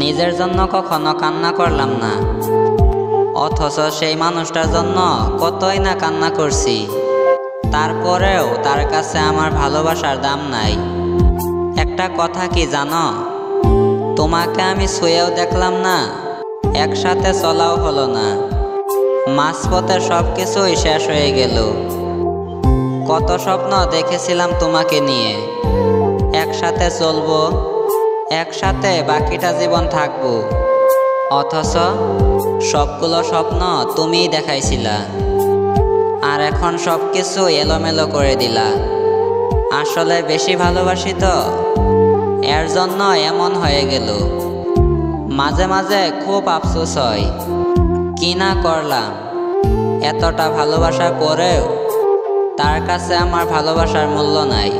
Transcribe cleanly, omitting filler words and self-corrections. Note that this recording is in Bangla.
নিজের জন্য কখনো কান্না করলাম না, অথচ সেই মানুষটার জন্য কতই না কান্না করছি। তারপরেও তার কাছে আমার ভালোবাসার দাম নাই। একটা কথা কি জানো, তোমাকে আমি ছুঁয়েও দেখলাম না, একসাথে চলাও হলো না। মাঝপথে সব কিছুই শেষ হয়ে গেল। কত স্বপ্ন দেখেছিলাম তোমাকে নিয়ে, একসাথে চলবো, একসাথে বাকিটা জীবন থাকবো। অথচ সবগুলো স্বপ্ন তুমিই দেখাইছিলা, আর এখন সব কিছু এলোমেলো করে দিলা। আসলে বেশি ভালোবাসি তো, এর জন্য এমন হয়ে গেল। মাঝে মাঝে খুব আফসোস হয়, কি না করলাম। এতটা ভালোবাসার পরেও তার কাছে আমার ভালোবাসার মূল্য নাই।